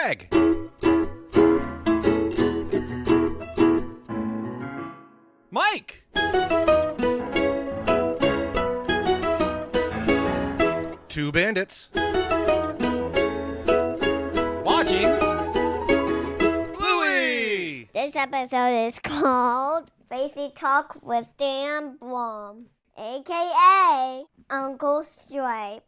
Greg. Mike. Two bandits. Watching Bluey. This episode is called Faceytalk with Dan Brum, a.k.a. Uncle Stripe.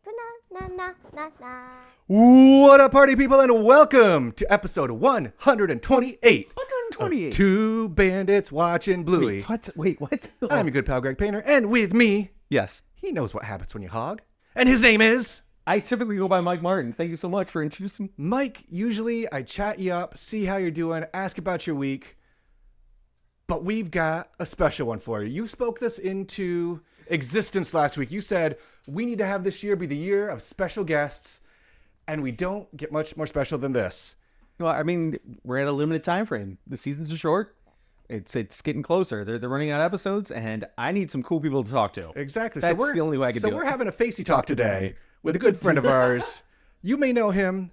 Na, na, na, na. What up, party people, and welcome to episode 128. 128. Two bandits watching Bluey. Wait, what? I'm your good pal, Greg Painter, and with me, Yes. he knows what happens when you hog, and his name is... I typically go by Mike Martin. Thank you so much for introducing me. Mike. Usually I chat you up, see how you're doing, ask about your week, but we've got a special one for you. You spoke this into existence last week. You said, we need to have this year be the year of special guests, and we don't get much more special than this. Well, I mean, we're at a limited time frame. The seasons are short. It's getting closer. They're running out of episodes, and I need some cool people to talk to. Exactly. That's the only way I can do it. So we're having a Faceytalk today with a good friend of ours. You may know him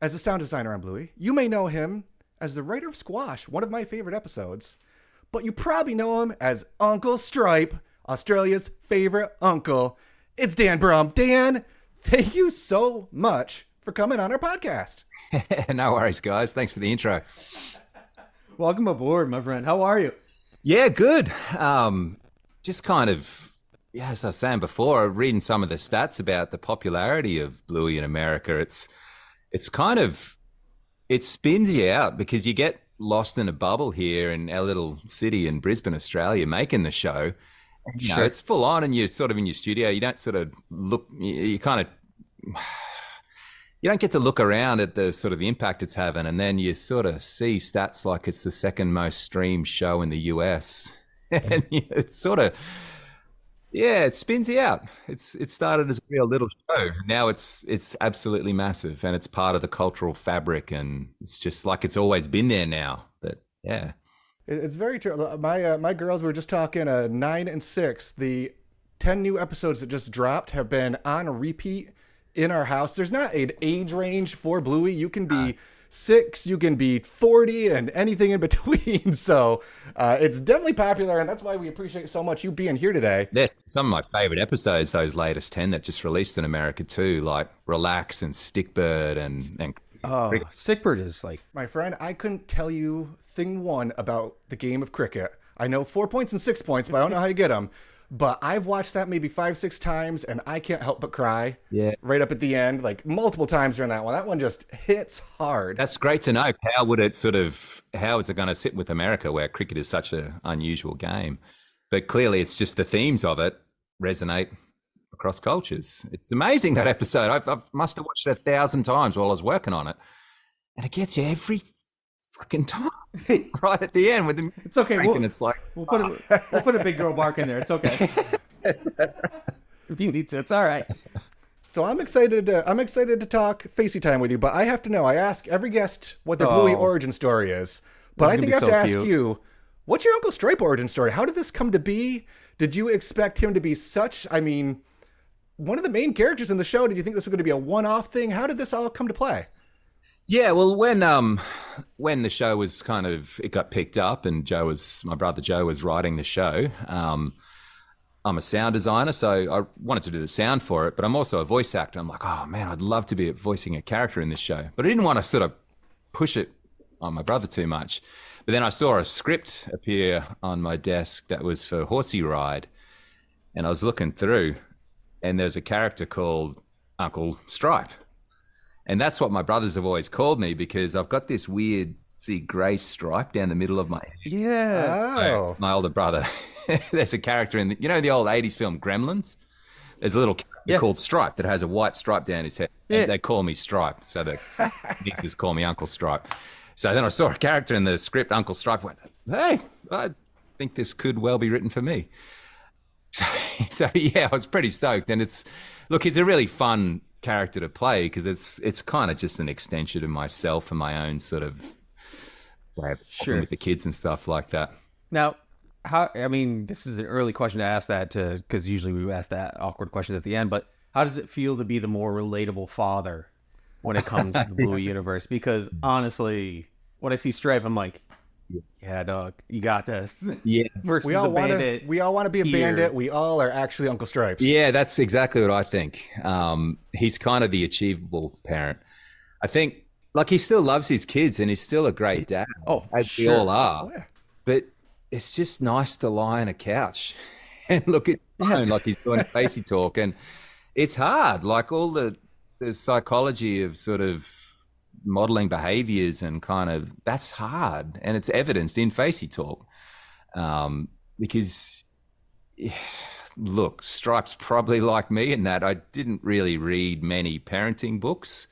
as a sound designer on Bluey. You may know him as the writer of Squash, one of my favorite episodes. But you probably know him as Uncle Stripe, Australia's favorite uncle. It's Dan Brum. Dan, thank you so much for coming on our podcast. No worries, guys. Thanks for the intro. Welcome aboard, my friend. How are you? Yeah, good. Just kind of, yeah, as I was saying before, reading some of the stats about the popularity of Bluey in America. It's kind of, it spins you out because you get lost in a bubble here in our little city in Brisbane, Australia, making the show. You know, it's full on, and you're sort of in your studio. You don't sort of look. You kind of. You don't get to look around at the sort of impact it's having, and then you sort of see stats like it's the second most streamed show in the US, and it's sort of, yeah, it spins you out. It started as a real little show. Now it's absolutely massive, and it's part of the cultural fabric, and it's just like it's always been there now. But yeah. It's very true. My girls were just talking 9 and 6. The 10 new episodes that just dropped have been on repeat in our house. There's not an age range for Bluey. You can be 6, you can be 40, and anything in between. So it's definitely popular, and that's why we appreciate so much you being here today. That's some of my favorite episodes, those latest 10 that just released in America too, like Relax and Stickbird and Oh, Stickbird is like... My friend, I couldn't tell you thing one about the game of cricket. I know 4 points and 6 points, but I don't know how you get them. But I've watched that maybe 5-6 times, and I can't help but cry. Yeah. Right up at the end, like multiple times during that one. That one just hits hard. That's great to know. How is it going to sit with America, where cricket is such an unusual game? But clearly, it's just the themes of it resonate across cultures. It's amazing, that episode. I must have watched it 1,000 times while I was working on it, and it gets you every fucking time. Right at the end with the... It's okay. It's like... We'll put a big girl bark in there. It's okay. If you need to, it's all right. So I'm excited to talk Facey time with you, but I have to know, I ask every guest what their Bluey origin story is. But I think I have to ask you, what's your Uncle Stripe origin story? How did this come to be? Did you expect him to be one of the main characters in the show? Did you think this was going to be a one-off thing? How did this all come to play? Yeah, well, when the show was it got picked up, and my brother Joe was writing the show. I'm a sound designer, so I wanted to do the sound for it, but I'm also a voice actor. I'm like, oh man, I'd love to be voicing a character in this show, but I didn't want to sort of push it on my brother too much. But then I saw a script appear on my desk that was for Horsey Ride, and I was looking through, and there's a character called Uncle Stripe. And that's what my brothers have always called me, because I've got this weird, grey stripe down the middle of my head. Yeah. Oh. My older brother, there's a character in the old 80s film Gremlins? There's a little character called Stripe that has a white stripe down his head. Yeah. They call me Stripe, so the niggers call me Uncle Stripe. So then I saw a character in the script, Uncle Stripe, went, hey, I think this could well be written for me. So yeah, I was pretty stoked. And it's a really fun character to play, because it's kind of just an extension of myself and my own sort of way of talking with the kids and stuff like that. Now, this is an early question to ask that, because usually we ask that awkward questions at the end, but how does it feel to be the more relatable father when it comes to the Bluey universe, because honestly, when I see Stripe, I'm like, yeah, dog, you got this. Yeah. Versus We all the want bandit. to. We all want to be a tier. bandit. We all are actually Uncle Stripes. Yeah, that's exactly what I think. He's kind of the achievable parent. I think, like, he still loves his kids and he's still a great dad. Oh, as sure. we all are. Oh, yeah. But it's just nice to lie on a couch and look at his phone like he's doing Faceytalk. And it's hard, like all the psychology of sort of modeling behaviors and kind of, that's hard. And it's evidenced in Faceytalk. Because, look, Stripe's probably like me in that I didn't really read many parenting books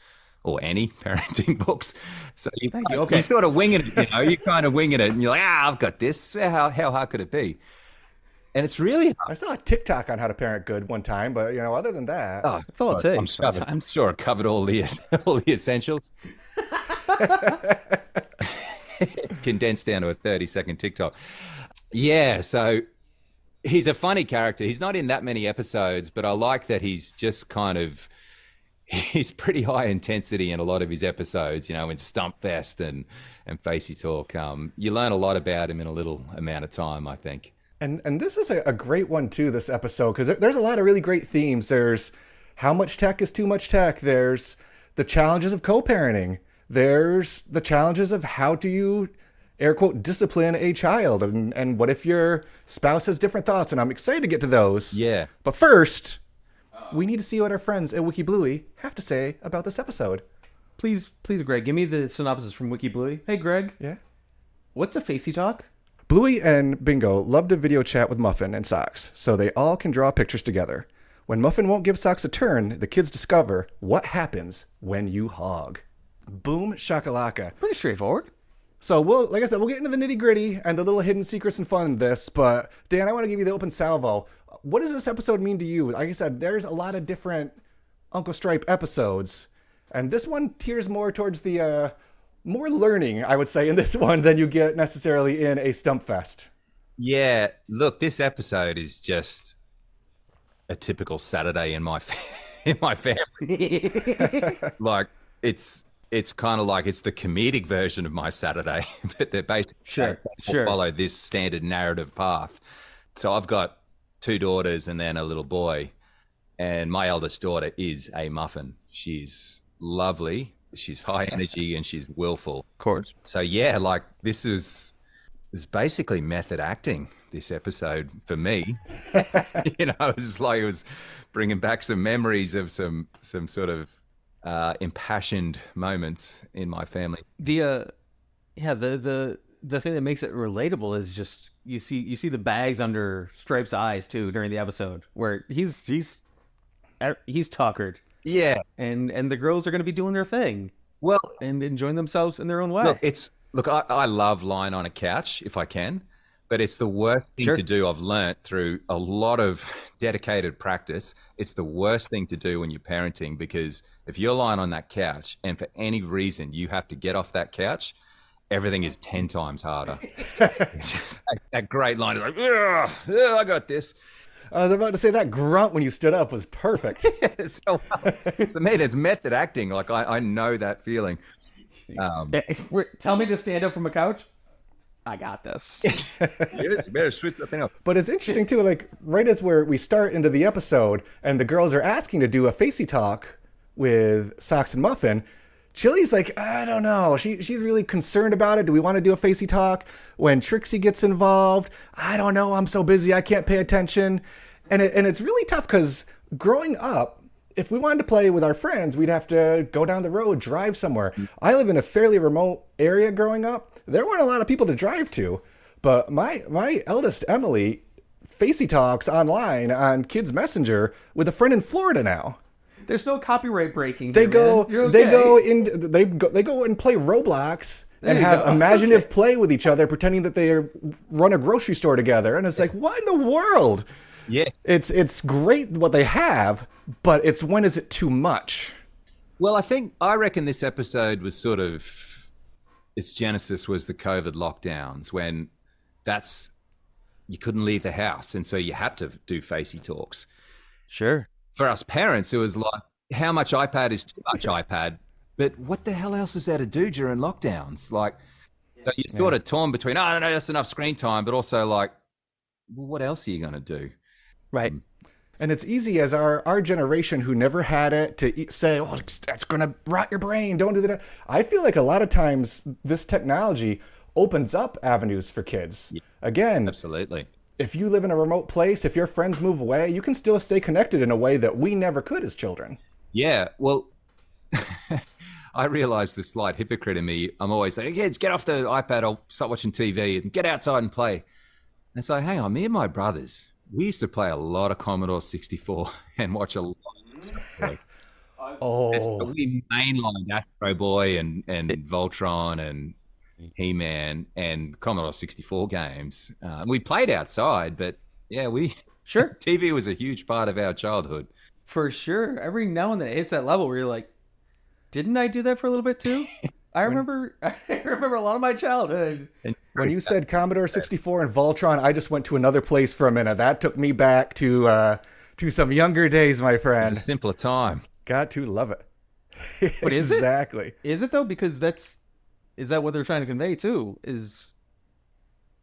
or any parenting books. So Thank you. Okay. you're sort of winging it, you're kind of winging it and you're like, I've got this. How hard could it be? And it's really hard. I saw a TikTok on how to parent good one time, but other than that, That's all it takes. I'm sure I covered all the essentials. Condensed down to a 30-second TikTok. Yeah, so he's a funny character. He's not in that many episodes, but I like that he's just kind of, he's pretty high intensity in a lot of his episodes, in Stump Fest and Faceytalk. You learn a lot about him in a little amount of time, I think. And this is a great one too, this episode, because there's a lot of really great themes. There's how much tech is too much tech. There's the challenges of co-parenting. There's the challenges of how do you, air quote, discipline a child, and what if your spouse has different thoughts. And I'm excited to get to those. Yeah. But first, we need to see what our friends at Wiki Bluey have to say about this episode. Please, Greg, give me the synopsis from Wiki Bluey. Hey, Greg, Yeah. what's a Faceytalk? Bluey and Bingo love to video chat with Muffin and Socks, so they all can draw pictures together. When Muffin won't give Socks a turn, the kids discover what happens when you hog. Boom shakalaka. Pretty straightforward. So like I said, we'll get into the nitty gritty and the little hidden secrets and fun in this, but Dan, I want to give you the open salvo. What does this episode mean to you? Like I said, there's a lot of different Uncle Stripe episodes, and this one tears more towards the, more learning, I would say, in this one than you get necessarily in a Stump Fest. Yeah, look, this episode is just a typical Saturday in my in my family. Like it's kind of like it's the comedic version of my Saturday, but they're basically Sure. follow this standard narrative path. So I've got 2 daughters and then a little boy, and my eldest daughter is a muffin. She's lovely, she's high energy, and she's willful. Of course. So yeah, like this was basically method acting, this episode for me. It was bringing back some memories of some sort of impassioned moments in my family. The thing that makes it relatable is just you see the bags under Stripe's eyes too during the episode where he's tuckered. Yeah. And the girls are going to be doing their thing. Well, and enjoying themselves in their own way. Look, I love lying on a couch if I can, but it's the worst thing to do. I've learnt through a lot of dedicated practice. It's the worst thing to do when you're parenting, because if you're lying on that couch and for any reason you have to get off that couch, everything is 10 times harder. It's just that great line is like, yeah, I got this. I was about to say that grunt when you stood up was perfect. So man, it's method acting. Like I know that feeling. Tell me to stand up from a couch. I got this. Yes, you better switch that thing up. But it's interesting too, like right as we start into the episode and the girls are asking to do a Faceytalk with Socks and Muffin, Chili's like, I don't know. She's really concerned about it. Do we want to do a Faceytalk? When Trixie gets involved, I don't know. I'm so busy. I can't pay attention. And it's really tough because growing up, if we wanted to play with our friends, we'd have to go down the road, drive somewhere. I live in a fairly remote area growing up. There weren't a lot of people to drive to. But my eldest, Emily, Faceytalks online on Kids Messenger with a friend in Florida now. There's no copyright breaking. They here, go, man. You're they okay. go and play Roblox and you have go. imaginative play with each other, pretending that they run a grocery store together. And it's like, what in the world? Yeah. It's great what they have, but it's when is it too much? Well, I reckon this episode was sort of, its genesis was the COVID lockdowns, when you couldn't leave the house, and so you had to do Faceytalks. Sure. For us parents, it was like, how much iPad is too much iPad? But what the hell else is there to do during lockdowns? Like, so you're sort of torn between, oh, no, that's enough screen time, but also like, well, what else are you going to do? Right. And it's easy as our generation who never had it to say, oh, that's going to rot your brain. Don't do that. I feel like a lot of times this technology opens up avenues for kids. Yeah, again, absolutely. If you live in a remote place, if your friends move away, you can still stay connected in a way that we never could as children. Yeah, well, I realize the slight hypocrite in me. I'm always saying, kids, get off the iPad or stop watching TV and get outside and play. And so, hang on, me and my brothers, we used to play a lot of Commodore 64 and watch a lot of Oh. we mainlined Astro Boy and Voltron and He-Man and Commodore 64 games. We played outside, but yeah, Sure. TV was a huge part of our childhood. For sure. Every now and then it hits that level where you're like, didn't I do that for a little bit too? I remember a lot of my childhood. When you said Commodore 64 and Voltron, I just went to another place for a minute. That took me back to some younger days, my friend. It's a simpler time. Got to love it. But is it? Exactly. Is it though? Because is that what they're trying to convey too? Is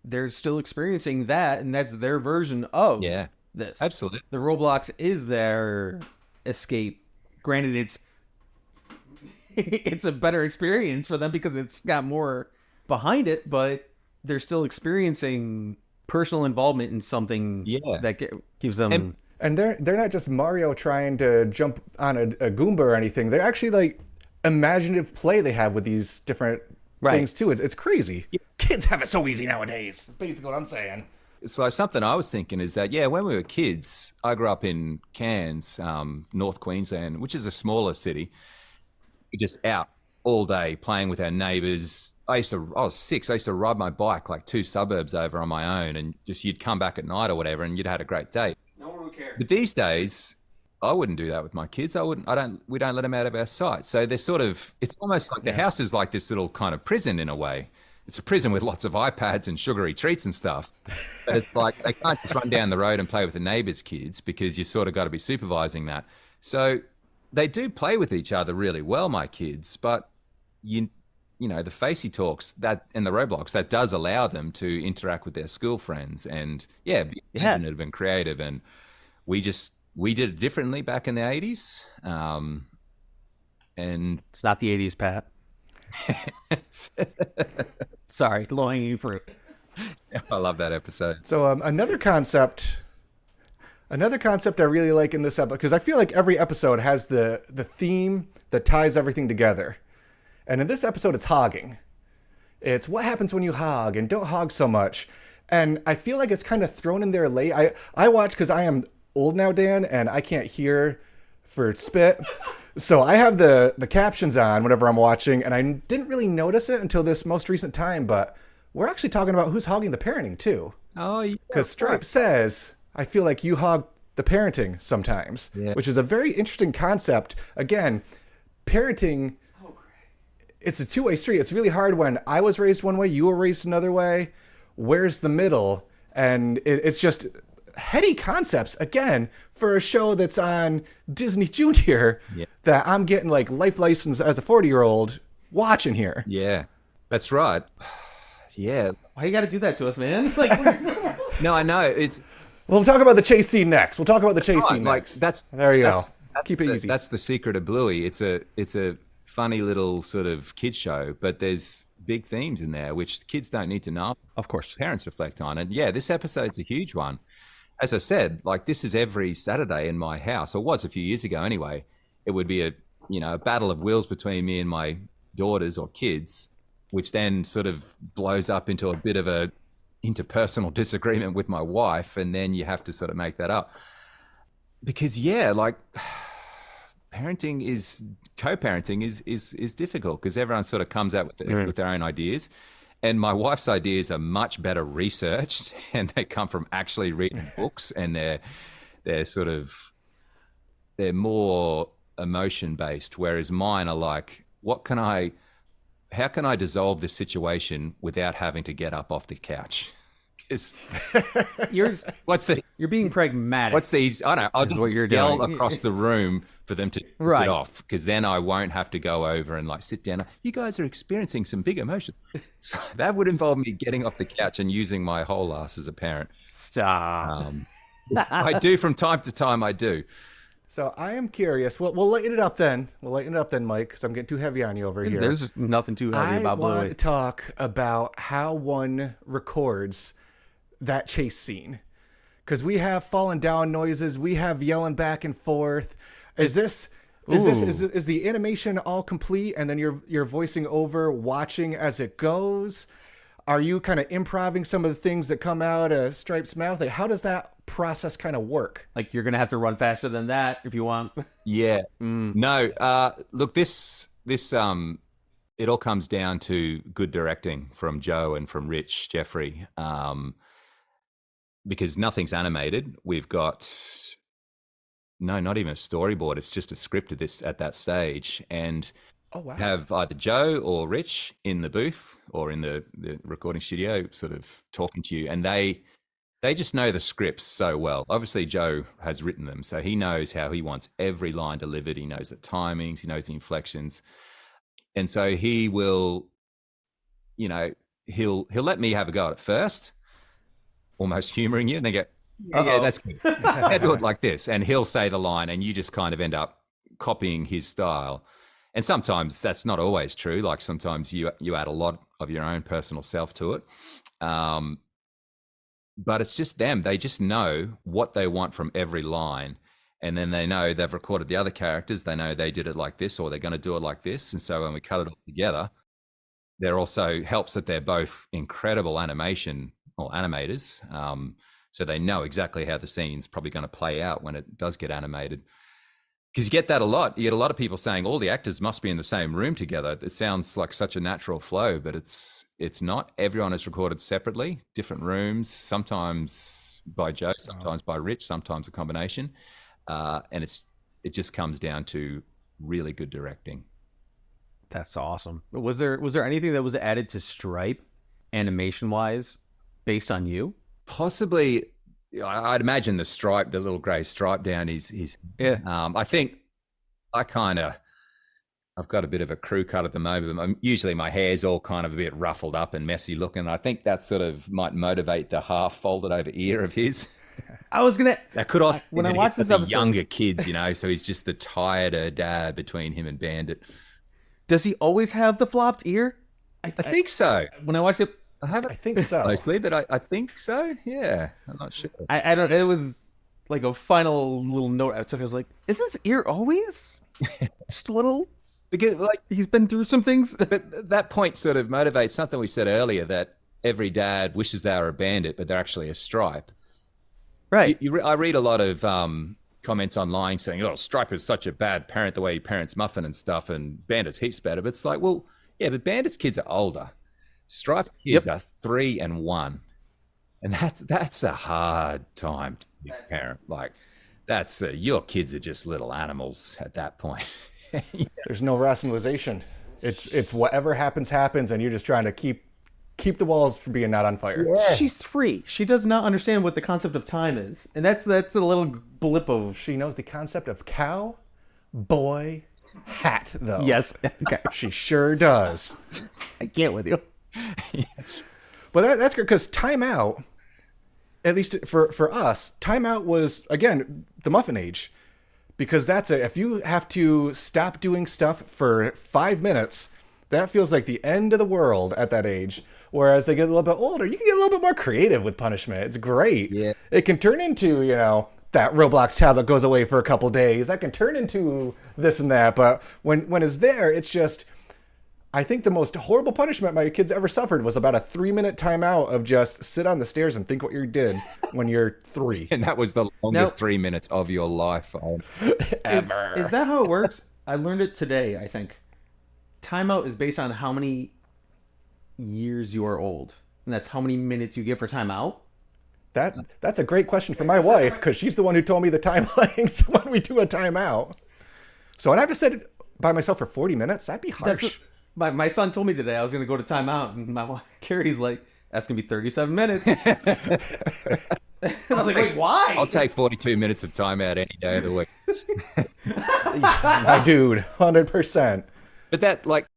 they're still experiencing that, and that's their version of this. Absolutely. The Roblox is their escape. Granted, it's a better experience for them because it's got more behind it, but they're still experiencing personal involvement in something that gives them... And they're not just Mario trying to jump on a Goomba or anything. They're actually like imaginative play they have with these different things too. It's crazy. Yeah. Kids have it so easy nowadays. That's basically what I'm saying. So something I was thinking is that, when we were kids, I grew up in Cairns, North Queensland, which is a smaller city. Just out all day playing with our neighbours. I was 6. I used to ride my bike like 2 suburbs over on my own, and just you'd come back at night or whatever, and you'd had a great day. No one would care. But these days, I wouldn't do that with my kids. We don't let them out of our sight. So they're sort of, it's almost like the house is like this little kind of prison in a way. It's a prison with lots of iPads and sugary treats and stuff. But it's like they can't just run down the road and play with the neighbours' kids because you sort of got to be supervising that. So they do play with each other really well, my kids, but the Faceytalks that and the Roblox, that does allow them to interact with their school friends and be imaginative and creative. And we did it differently back in the 80s. And it's not the 80s, Pat. Sorry, low-hanging fruit. I love that episode. So another concept I really like in this episode, because I feel like every episode has the theme that ties everything together. And in this episode, it's hogging. It's what happens when you hog and don't hog so much. And I feel like it's kind of thrown in there late. I watch because I am old now, Dan, and I can't hear for spit. So I have the captions on whenever I'm watching, and I didn't really notice it until this most recent time, but we're actually talking about who's hogging the parenting too. Oh, yeah. Because Stripe says, I feel like you hog the parenting sometimes, which is a very interesting concept. Again, parenting, it's a two-way street. It's really hard when I was raised one way, you were raised another way. Where's the middle? And it's just heady concepts, again, for a show that's on Disney Junior that I'm getting like life license as a 40-year-old watching here. Yeah, that's right. Yeah. Why you got to do that to us, man? No, I know. We'll talk about the chase scene next. There you go. Keep it easy. That's the secret of Bluey. It's a funny little sort of kid show, but there's big themes in there which kids don't need to know. Of course. Parents reflect on. And this episode's a huge one. As I said, like this is every Saturday in my house, or was a few years ago anyway. It would be a battle of wills between me and my daughters or kids, which then sort of blows up into a bit of a interpersonal disagreement with my wife, and then you have to sort of make that up. Because co-parenting is difficult because everyone sort of comes out with their own ideas. And my wife's ideas are much better researched, and they come from actually reading books, and they're more emotion based, whereas mine are like, how can I dissolve this situation without having to get up off the couch? Because You're being pragmatic. what's these? I don't know. I'll just what you're yell doing. across the room for them to Right. get off, because then I won't have to go over and like sit down. You guys are experiencing some big emotion. So that would involve me getting off the couch and using my whole ass as a parent. Stop. I do from time to time. I do. So I am curious. We'll lighten it up then. We'll lighten it up then, Mike, because I'm getting too heavy on you over here. There's nothing too heavy about I want Bluey. to talk about how one records that chase scene, because we have falling down noises, we have yelling back and forth. Is the animation all complete, and then you're voicing over, watching as it goes? Are you kind of improvising some of the things that come out of Stripe's mouth? Like, how does that process kind of work? Like, you're gonna have to run faster than that if you want. Yeah. No. Look, this it all comes down to good directing from Joe and from Rich Jeffrey. Because nothing's animated. We've got not even a storyboard. It's just a script at that stage, and Oh wow! have either Joe or Rich in the booth or in the recording studio, sort of talking to you, and they just know the scripts so well. Obviously, Joe has written them, so he knows how he wants every line delivered. He knows the timings, he knows the inflections, and so he will, he'll let me have a go at it first, almost humoring you, and then go, yeah, that's good. I do it like this, and he'll say the line, and you just kind of end up copying his style. And sometimes that's not always true. Like sometimes you add a lot of your own personal self to it. But it's just them. They just know what they want from every line. And then they know they've recorded the other characters. They know they did it like this, or they're going to do it like this. And so when we cut it all together, there also helps that they're both incredible animators. So they know exactly how the scene's probably going to play out when it does get animated. Because you get that a lot. You get a lot of people saying all the actors must be in the same room together. It sounds like such a natural flow, but it's not. Everyone is recorded separately, different rooms, sometimes by Joe, sometimes by Rich, sometimes a combination. And it just comes down to really good directing. That's awesome. Was there anything that was added to Stripe, animation-wise, based on you? Possibly. I'd imagine the stripe, the little grey stripe down his. Yeah. I think I've got a bit of a crew cut at the moment. Usually my hair's all kind of a bit ruffled up and messy looking. I think that sort of might motivate the half folded over ear of his. That could also when I watch this the episode, younger kids, so he's just the tireder dad between him and Bandit. Does he always have the flopped ear? I think so. When I watched it, I think so. Mostly, but I think so. Yeah, I'm not sure. I don't. It was like a final little note I took. I was like, "Is his ear always just a little?" Because He's been through some things. But that point sort of motivates something we said earlier, that every dad wishes they were a bandit, but they're actually a stripe. Right. I read a lot of comments online saying, "Oh, Stripe is such a bad parent, the way he parents Muffin and stuff, and Bandit's heaps better." But it's like, well, yeah, but Bandit's kids are older. Stripe's kids are 3 and 1, and that's a hard time to be a parent. Like, that's your kids are just little animals at that point. There's no rationalization. It's whatever happens, and you're just trying to keep the walls from being not on fire. Yeah. She's 3. She does not understand what the concept of time is, and that's a little blip of. She knows the concept of cow, boy, hat, though. Yes. Okay. She sure does. I can't with you. Yes. But that's good, because timeout, at least for us, timeout was, again, the muffin age. Because if you have to stop doing stuff for 5 minutes, that feels like the end of the world at that age. Whereas they get a little bit older, you can get a little bit more creative with punishment. It's great. Yeah. It can turn into, that Roblox tablet goes away for a couple days. That can turn into this and that. But when it's there, it's just, I think the most horrible punishment my kids ever suffered was about a 3-minute timeout of just sit on the stairs and think what you did when you're 3. And that was the longest 3 minutes of your life. Ever. Is that how it works? I learned it today, I think. Timeout is based on how many years you are old. And that's how many minutes you get for timeout. That's a great question for my wife, because she's the one who told me the time lengths when we do a timeout. So I'd have to sit by myself for 40 minutes? That'd be harsh. My son told me today I was going to go to timeout, and my wife, Carrie's like, That's going to be 37 minutes. I was like, wait, why? I'll take 42 minutes of timeout any day of the week. My dude, 100%. But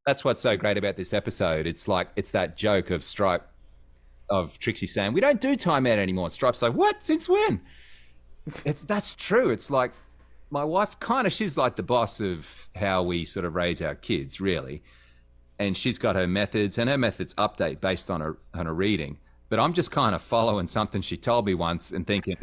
that's what's so great about this episode. It's that joke of Stripe, of Trixie saying, we don't do timeout anymore. Stripe's like, what? Since when? That's true. It's like, my wife she's like the boss of how we sort of raise our kids, really. And she's got her methods, and her methods update based on her reading. But I'm just kind of following something she told me once and thinking,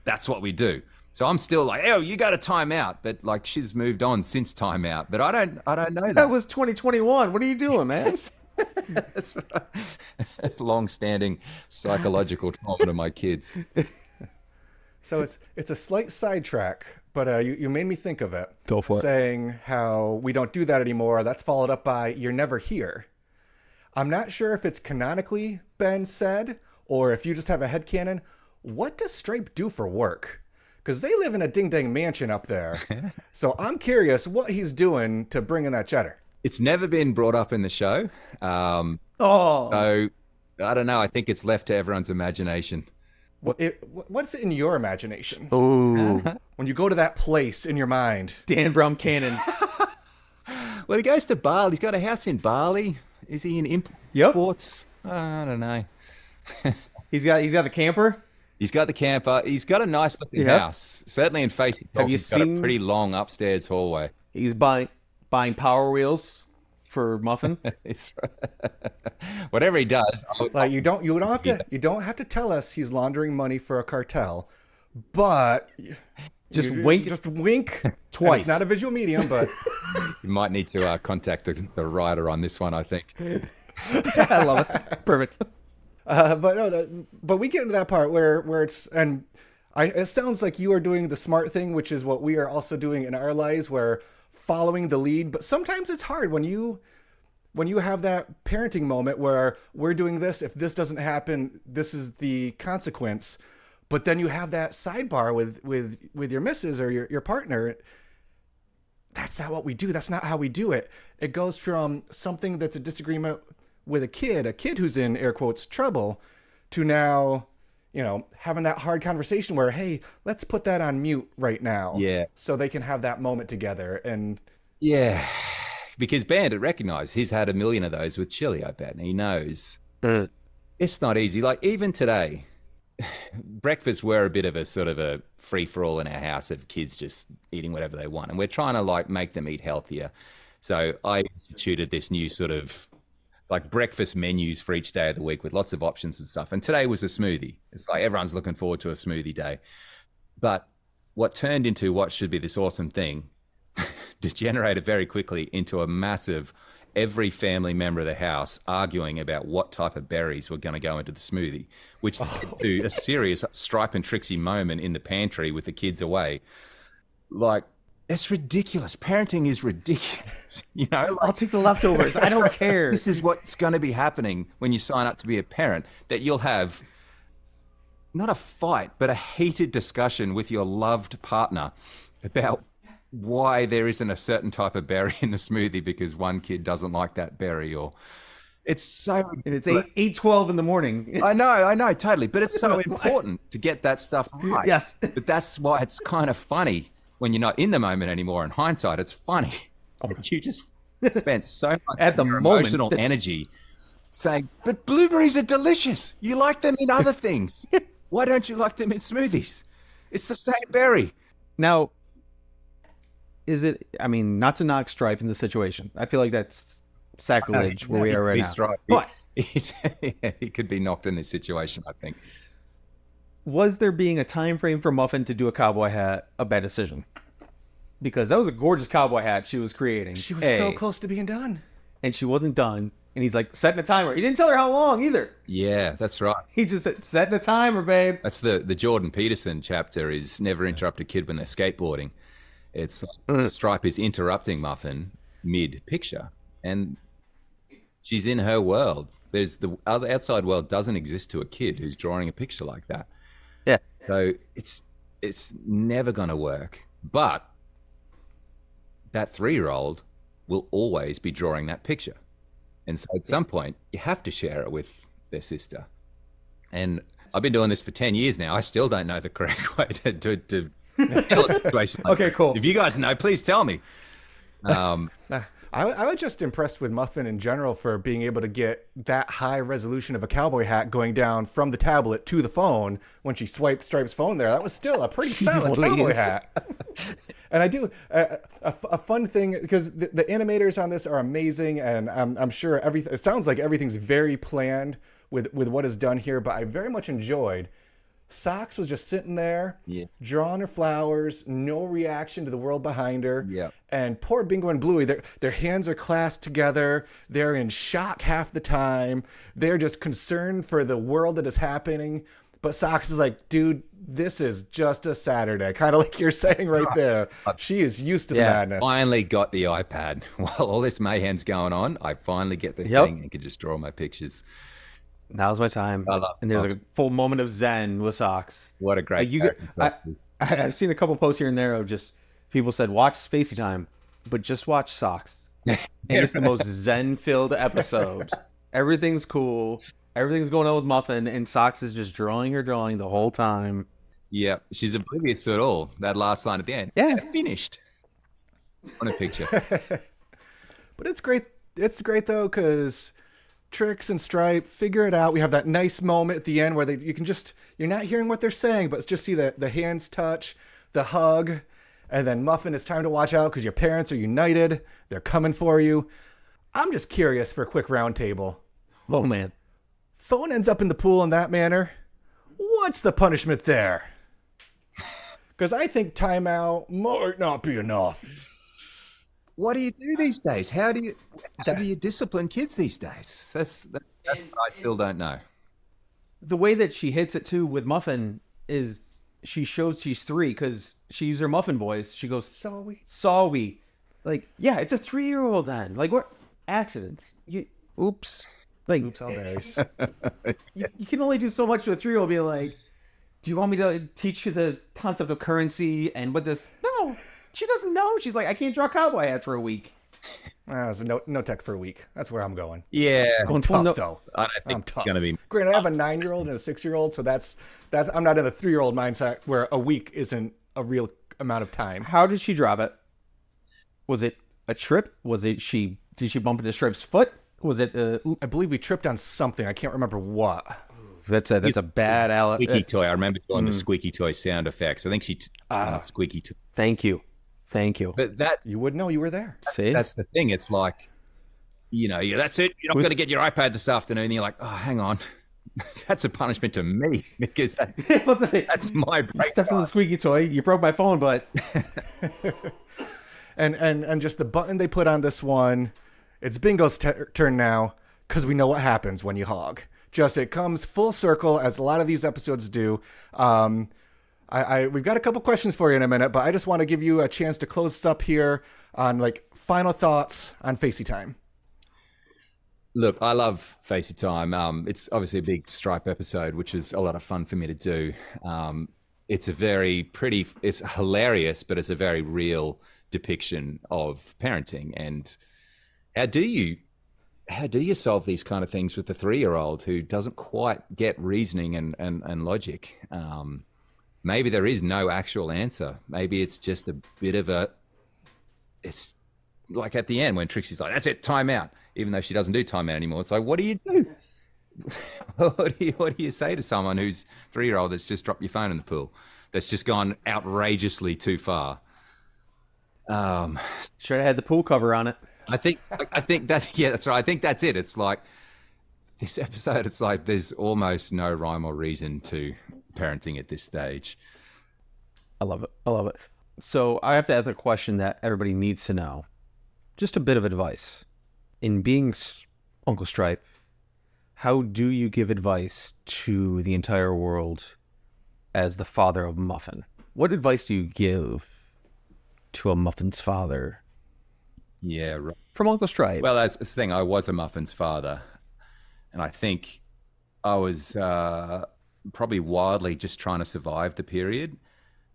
that's what we do. So I'm still like, oh, you got to time out. But like, she's moved on since timeout. But I don't know that. That was 2021. What are you doing, man? That's right. Long-standing psychological trauma to my kids. So it's a slight sidetrack, but you made me think of it. Go for it. Saying how we don't do that anymore. That's followed up by "You're never here." I'm not sure if it's canonically been said or if you just have a headcanon. What does Stripe do for work? Because they live in a ding-dang mansion up there. So I'm curious what he's doing to bring in that cheddar. It's never been brought up in the show. So I don't know. I think it's left to everyone's imagination. What's in your imagination? Ooh. When you go to that place in your mind. Dan Brum canon. Well, he goes to Bali. He's got a house in Bali. Is he in sports? I don't know. He's got the camper. He's got the camper. He's got a nice looking house. Certainly in Faceytalk, he's got a pretty long upstairs hallway. He's buying Power Wheels for Muffin. It's whatever he does. Like you don't have to tell us he's laundering money for a cartel, but just wink twice. And it's not a visual medium, but you might need to contact the writer on this one. I think. I love it. Perfect. But we get into that part where it's it sounds like you are doing the smart thing, which is what we are also doing in our lives, where following the lead. But sometimes it's hard when you have that parenting moment where we're doing this. If this doesn't happen, this is the consequence. But then you have that sidebar with your missus or your partner. That's not what we do. That's not how we do it. It goes from something that's a disagreement with a kid who's in air quotes trouble, to now, having that hard conversation where, hey, let's put that on mute right now. Yeah. So they can have that moment together. And yeah, because Bandit recognized he's had a million of those with Chili, I bet. And he knows it's not easy. Like even today, breakfast were a bit of a sort of a free for all in our house of kids just eating whatever they want. And we're trying to make them eat healthier. So I instituted this new sort of breakfast menus for each day of the week with lots of options and stuff. And today was a smoothie. It's like everyone's looking forward to a smoothie day. But what turned into what should be this awesome thing degenerated very quickly into a massive, every family member of the house arguing about what type of berries were going to go into the smoothie, which led to a serious Stripe and Trixie moment in the pantry with the kids away. It's ridiculous. Parenting is ridiculous. I'll take the leftovers. I don't care. This is what's going to be happening when you sign up to be a parent, that you'll have not a fight, but a heated discussion with your loved partner about why there isn't a certain type of berry in the smoothie because one kid doesn't like that berry, or it's so... And it's 8:12 in the morning. I know, totally. But it's so important to get that stuff right. Yes. But that's why it's kind of funny when you're not in the moment anymore. In hindsight, it's funny. You just spent so much at the emotional energy saying, but blueberries are delicious. You like them in other things. Why don't you like them in smoothies? It's the same berry. Now, not to knock Stripe in the situation. I feel like that's sacrilege where we are right now. Stripe. But he could be knocked in this situation, I think. Was there being a time frame for Muffin to do a cowboy hat a bad decision? Because that was a gorgeous cowboy hat she was creating. She was so close to being done. And she wasn't done. And he's like, setting a timer. He didn't tell her how long either. Yeah, that's right. He just said, setting a timer, babe. That's the Jordan Peterson chapter, is never interrupt a kid when they're skateboarding. It's like Stripe is interrupting Muffin mid-picture. And she's in her world. There's the other outside world doesn't exist to a kid who's drawing a picture like that. Yeah. So it's never going to work. But that 3-year-old will always be drawing that picture. And so at some point, you have to share it with their sister. And I've been doing this for 10 years now. I still don't know the correct way to handle a situation like Okay, that. cool. If you guys know, please tell me. I was just impressed with Muffin in general for being able to get that high resolution of a cowboy hat going down from the tablet to the phone when she swiped Stripe's phone there. That was still a pretty solid cowboy hat. And I do a fun thing, because the animators on this are amazing, and I'm sure everything. It sounds like everything's very planned with what is done here, but I very much enjoyed. Socks was just sitting there, drawing her flowers, no reaction to the world behind her. Yeah. And poor Bingo and Bluey, their hands are clasped together. They're in shock half the time. They're just concerned for the world that is happening. But Socks is like, dude, this is just a Saturday. Kind of like you're saying right there. She is used to the madness. Finally got the iPad. While all this mayhem's going on, I finally get this thing and can just draw my pictures. Now's my time. And there's a full moment of zen with Socks. What a great I've seen a couple posts here and there of just people said, watch Facey time, but just watch Socks. And it's the most zen-filled episode. Everything's cool. Everything's going on with Muffin, and Socks is just drawing the whole time. Yeah, she's oblivious to it all. That last line at the end. Yeah. Finished. On a picture. But it's great. It's great, though, because Trix and Stripe figure it out. We have that nice moment at the end where you're not hearing what they're saying, but just see the hands touch, the hug, and then Muffin, it's time to watch out because your parents are united. They're coming for you. I'm just curious for a quick round table. Oh, man. Phone ends up in the pool in that manner. What's the punishment there? Because I think timeout might not be enough. What do you do these days? How do you discipline kids these days? That's what I still don't know. The way that she hits it too with Muffin is she shows she's 3 because she used her Muffin voice. She goes, saw we. Like, yeah, it's a 3-year-old then. Like, what? Accidents. Oops. Like, Oops, all days. You can only do so much to a 3-year-old. Be like, do you want me to teach you the concept of currency and what this? No. She doesn't know. She's like, I can't draw cowboy hats for a week. So no tech for a week. That's where I'm going. Yeah. I'm tough, though. I don't think I'm tough. it's going to be. Granted, I have a 9-year-old and a 6-year-old, so that's I'm not in the 3-year-old mindset where a week isn't a real amount of time. How did she drop it? Was it a trip? Did she bump into Stripe's foot? Was it I believe we tripped on something. I can't remember what. That's a bad squeaky toy. I remember doing the squeaky toy sound effects. I think she squeaky toy. Thank you. But that you would know, you were there. See? That's the thing. It's like, that's it. You're not going to get your iPad this afternoon. And you're like, oh, hang on. That's a punishment to me because that's my break. Stepped on the squeaky toy. You broke my phone, but and just the button they put on this one. It's Bingo's turn now because we know what happens when you hog. Just it comes full circle as a lot of these episodes do. We've got a couple questions for you in a minute, but I just want to give you a chance to close this up here on final thoughts on Facey time. Look, I love Facey time. It's obviously a big Stripe episode, which is a lot of fun for me to do. It's it's hilarious, but it's a very real depiction of parenting. And how do you solve these kind of things with the 3-year-old who doesn't quite get reasoning and logic? Maybe there is no actual answer. Maybe it's just a bit of it's like at the end when Trixie's like, that's it, time out. Even though she doesn't do time out anymore. It's like, what do you do? What do you say to someone who's 3-year-old that's just dropped your phone in the pool? That's just gone outrageously too far. Should have had the pool cover on it. I think that's right. I think that's it. It's like this episode, it's like there's almost no rhyme or reason to parenting at this stage. I love it. So I have to ask a question that everybody needs to know. Just a bit of advice. In being Uncle Stripe, how do you give advice to the entire world as the father of Muffin? What advice do you give to a Muffin's father? Yeah, right. From Uncle Stripe. Well, that's the thing. I was a Muffin's father, and I think I was probably wildly just trying to survive the period.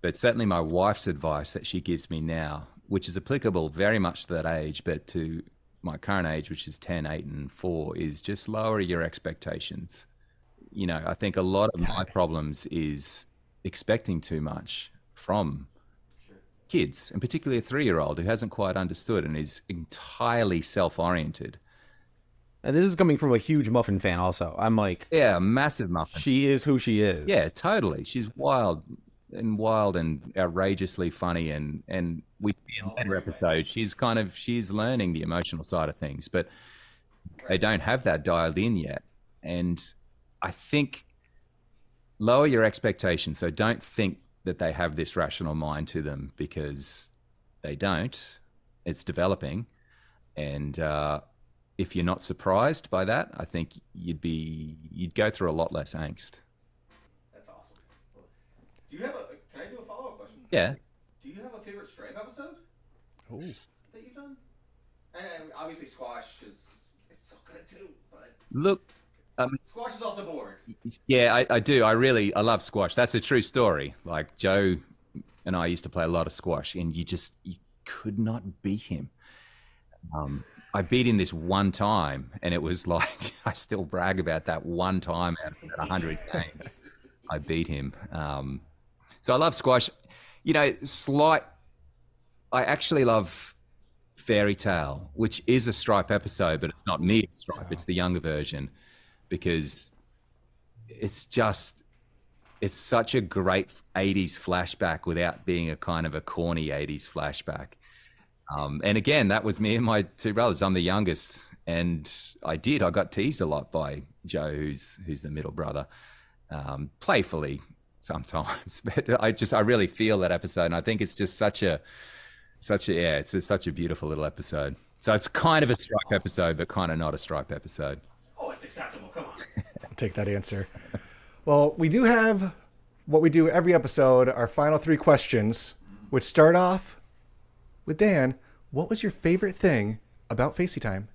But certainly my wife's advice that she gives me now, which is applicable very much to that age, but to my current age, which is 10, 8, and 4, is just lower your expectations. You know, I think a lot of my problems is expecting too much from kids, and particularly a 3-year-old who hasn't quite understood and is entirely self-oriented. And this is coming from a huge Muffin fan also. I'm like, Yeah, massive Muffin. she is who she is. Yeah, totally. She's wild and outrageously funny, and we in a later episode she's learning the emotional side of things, but they don't have that dialed in yet. And I think lower your expectations. So don't think that they have this rational mind to them, because they don't. It's developing, and if you're not surprised by that, I think you'd go through a lot less angst. That's awesome. Do you have can I do a follow-up question? Yeah. Do you have a favorite Stripe episode Ooh. that you've done? And obviously Squash it's so good too, but Look, Squash is off the board. yeah, I do. I love squash. That's a true story. Like, Joe and I used to play a lot of squash, and you could not beat him. I beat him this one time, and it was like, I still brag about that one time out of 100 games. I beat him. So I love squash. You know, I actually love Fairy Tale, which is a Stripe episode, but it's not me, Stripe. It's the younger version, because it's such a great 80s flashback without being a kind of a corny 80s flashback. And again, that was me and my 2 brothers. I'm the youngest, and I got teased a lot by Joe, who's the middle brother, playfully sometimes. But I really feel that episode, and I think it's just such a beautiful little episode. So it's kind of a Stripe episode, but kind of not a Stripe episode. Oh, it's acceptable. Come on. I'll take that answer. Well, we do have what we do every episode, our final 3 questions, which start off with Dan. What was your favorite thing about Facey time?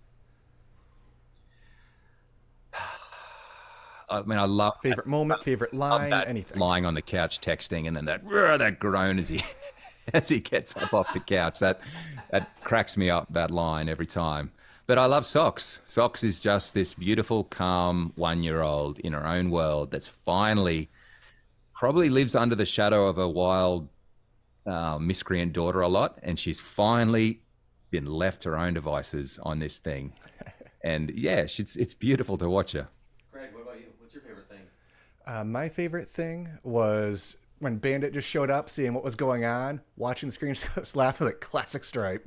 I mean, I love favorite moment, favorite line, anything. Lying on the couch texting, and then that groan as he gets up off the couch. That cracks me up, that line, every time. But I love Socks. Socks is just this beautiful, calm 1-year-old in her own world that's finally probably lives under the shadow of a wild miscreant daughter a lot, and she's finally been left to her own devices on this thing. And yeah, it's beautiful to watch her. Greg, what about you? What's your favorite thing? My favorite thing was when Bandit just showed up, seeing what was going on, watching the screen, just laughing like classic Stripe.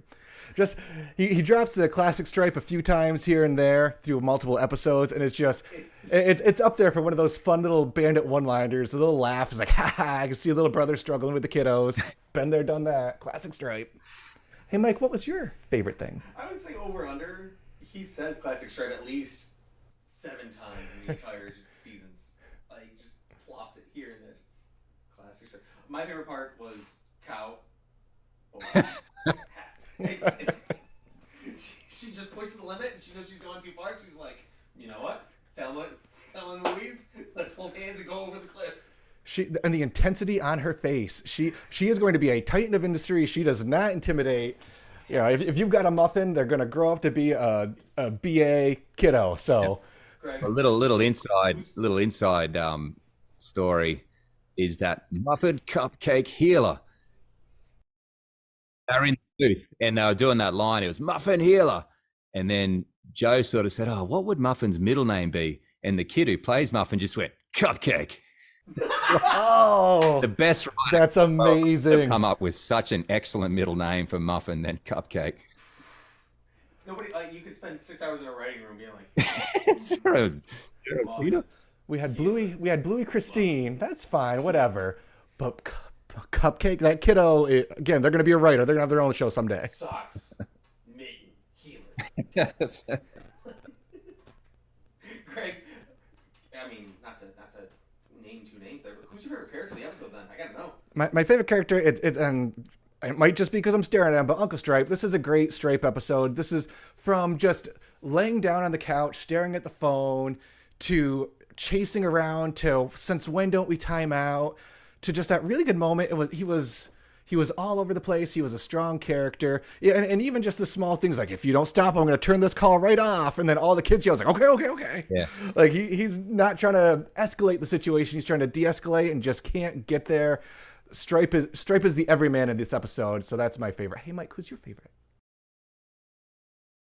Just he drops the classic Stripe a few times here and there through multiple episodes, and it's up there for one of those fun little Bandit one-liners. The little laugh is like, ha ha! I can see a little brother struggling with the kiddos. Been there, done that. Classic Stripe. Hey, Mike, what was your favorite thing? I would say over under. He says classic Stripe at least 7 times in the entire seasons. He just plops it here and there. Classic Stripe. My favorite part was cow. She just pushes the limit, and she knows she's going too far. She's like, you know what, Thelma and Louise, let's hold hands and go over the cliff. And the intensity on her face. She is going to be a titan of industry. She does not intimidate. You know, if you've got a muffin, they're going to grow up to be a BA kiddo. So, Greg, a little inside story is that Muffin Cupcake Healer. They're in the booth, and they were doing that line. It was Muffin Healer, and then Joe sort of said, "Oh, what would Muffin's middle name be?" And the kid who plays Muffin just went, "Cupcake." Oh, the best. That's amazing. Come up with such an excellent middle name for Muffin than Cupcake. Nobody, you could spend 6 hours in a writing room being like, It's true. We had Bluey Christine. That's fine, whatever. But Cupcake, that kiddo, again, they're going to be a writer. They're going to have their own show someday. socks, mitten, healer. Yes. Greg, I mean, not to name 2 names there, but who's your favorite character of the episode then? I gotta know. My favorite character, and it might just be because I'm staring at him, but Uncle Stripe. This is a great Stripe episode. This is from just laying down on the couch, staring at the phone, to chasing around, to since when don't we time out, to just that really good moment. He was He was all over the place. He was a strong character. Yeah, and even just the small things like, if you don't stop, I'm going to turn this call right off. And then all the kids yell, like, okay. Yeah. Like he's not trying to escalate the situation. He's trying to de-escalate and just can't get there. Stripe is the everyman in this episode. So that's my favorite. Hey, Mike, who's your favorite?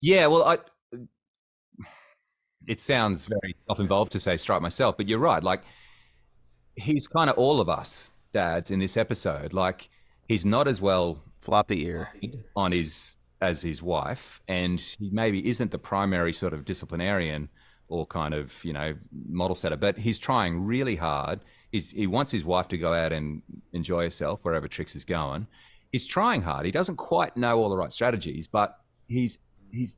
Yeah, well, it sounds very self-involved to say Stripe myself, but you're right. Like, he's kind of all of us dads in this episode. Like, he's not as well Flop the ear on as his wife, and he maybe isn't the primary sort of disciplinarian or kind of, model setter, but he's trying really hard. He wants his wife to go out and enjoy herself wherever Trix is going. He's trying hard. He doesn't quite know all the right strategies, but he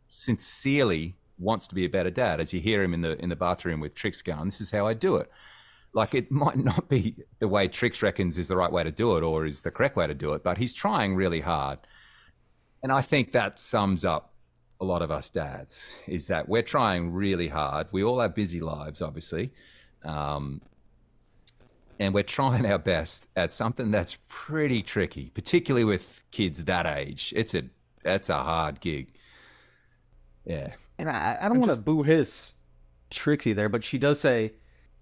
sincerely wants to be a better dad. As you hear him in the bathroom with Trix going, this is how I do it. Like, it might not be the way Trix reckons is the right way to do it or is the correct way to do it, but he's trying really hard. And I think that sums up a lot of us dads, is that we're trying really hard. We all have busy lives, obviously. And we're trying our best at something that's pretty tricky, particularly with kids that age. That's a hard gig. Yeah. And I don't want to boo his Trixie there, but she does say,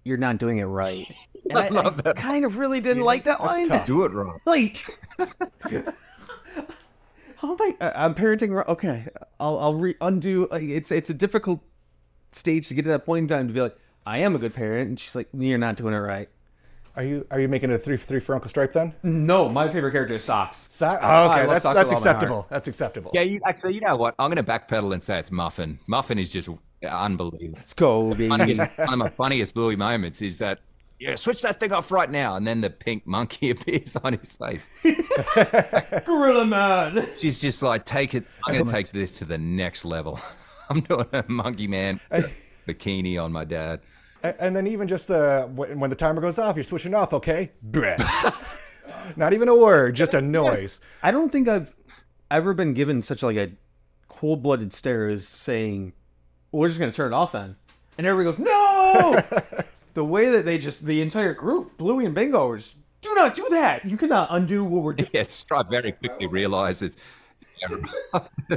"You're not doing it right." And I kind of really didn't like that line. tough. Do it wrong. Like, how am I'm parenting wrong. Okay, I'll undo. Like, it's a difficult stage to get to that point in time to be like, I am a good parent, and she's like, "You're not doing it right." Are you making it a 3 for 3 for Uncle Stripe then? No, my favorite character is Socks. Okay, love Socks with that's all my acceptable. heart. That's acceptable. Yeah, you know what? I'm going to backpedal and say it's Muffin. Muffin is just unbelievable. Let's go, baby. One of my funniest Bluey moments is that, switch that thing off right now, and then the pink monkey appears on his face. Gorilla Man. She's just like, I'm going to take this to the next level. I'm doing a monkey man bikini on my dad. And then even just when the timer goes off, you're switching off, okay? Bleh. Not even a word, just a noise. I don't think I've ever been given such like a cold-blooded stare as saying, well, we're just going to turn it off then. And everybody goes, no! The way that the entire group, Bluey and Bingo, is, do not do that. You cannot undo what we're doing. Yeah, Stripe very quickly realizes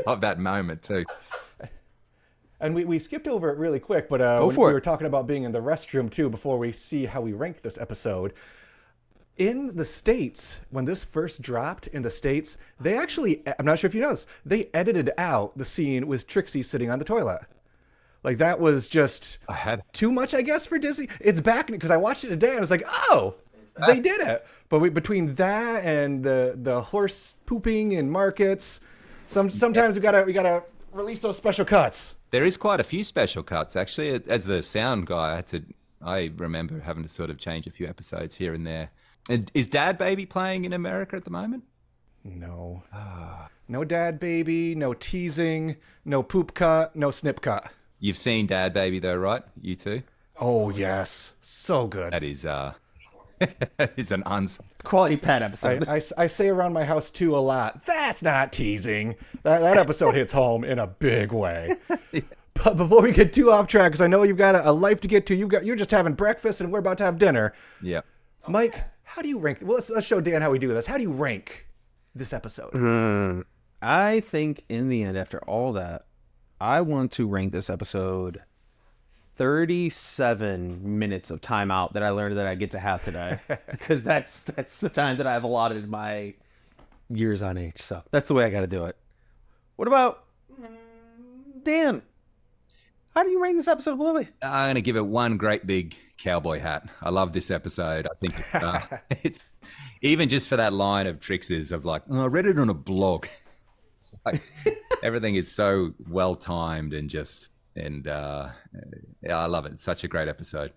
of that moment too. And we skipped over it really quick, but we were talking about being in the restroom too before we see how we rank this episode. In the States, when this first dropped in the States, they actually, I'm not sure if you know this, they edited out the scene with Trixie sitting on the toilet. Like, that was just too much, I guess, for Disney. It's back, because I watched it today and I was like, oh, they did it. But between that and the horse pooping in markets, sometimes we gotta release those special cuts. There is quite a few special cuts, actually. As the sound guy, I remember having to sort of change a few episodes here and there. And is Dad Baby playing in America at the moment? No. No Dad Baby, no teasing, no poop cut, no snip cut. You've seen Dad Baby though, right? You too? Oh, yes. So good. That is an Quality pet episode. I say around my house too a lot, that's not teasing. That episode hits home in a big way. But before we get too off track, because I know you've got a life to get to, you're just having breakfast and we're about to have dinner. Yeah. Mike, how do you rank? Well, let's show Dan how we do this. How do you rank this episode? I think in the end, after all that, I want to rank this episode 37 minutes of timeout that I learned that I get to have today, because that's the time that I've allotted my years on age. So that's the way I got to do it. What about Dan? How do you rank this episode of Bluey? I'm going to give it one great big cowboy hat. I love this episode. I think it's even just for that line of Trix's of like, I read it on a blog. It's like everything is so well timed and yeah, I love it. It's such a great episode.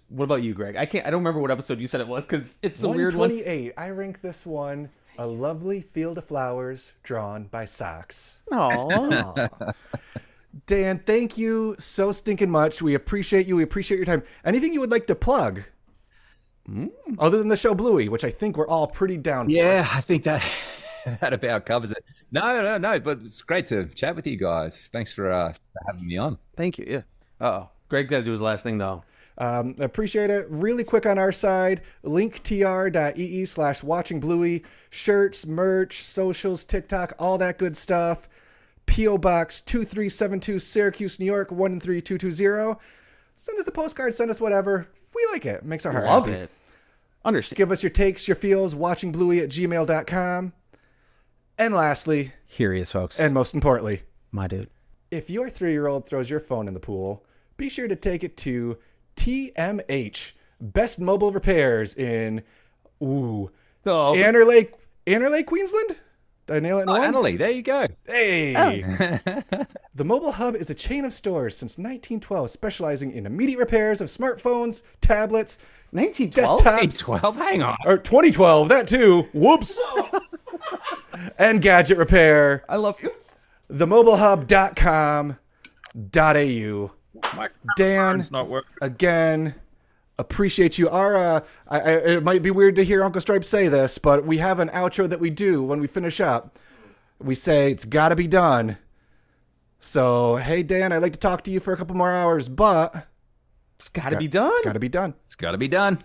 What about you, Greg? I don't remember what episode you said it was because it's a weird one. 128. I rank this one a lovely field of flowers drawn by Socks. Aww. Dan, thank you so stinking much. We appreciate you. We appreciate your time. Anything you would like to plug? Other than the show Bluey, which I think we're all pretty down for. Yeah, I think that about covers it. No, but it's great to chat with you guys. Thanks for having me on. Thank you. Yeah. Uh-oh. Greg got to do his last thing, though. Appreciate it. Really quick on our side, linktr.ee/watching Bluey. Shirts, merch, socials, TikTok, all that good stuff. P.O. Box 2372, Syracuse, New York 13220. Send us a postcard. Send us whatever. We like it. Makes our heart Love happy. it. Understand. Give us your takes, your feels, watchingbluey@gmail.com. And lastly, Here he is, folks. and most importantly, My dude. if your 3-year-old throws your phone in the pool, be sure to take it to TMH, Best Mobile Repairs in Anner Lake, Queensland? Did I nail it in one? Annalie, there you go. Hey! The Mobile Hub is a chain of stores since 1912 specializing in immediate repairs of smartphones, tablets, 1912? desktops. 12, hang on. Or 2012, that too. Whoops. And gadget repair. I love you. Themobilehub.com.au. Dan, not working. again, appreciate you. It might be weird to hear Uncle Stripe say this, but we have an outro that we do when we finish up. We say it's got to be done. So, hey, Dan, I'd like to talk to you for a couple more hours, but It's got to be done. it's got to be done. It's got to be done.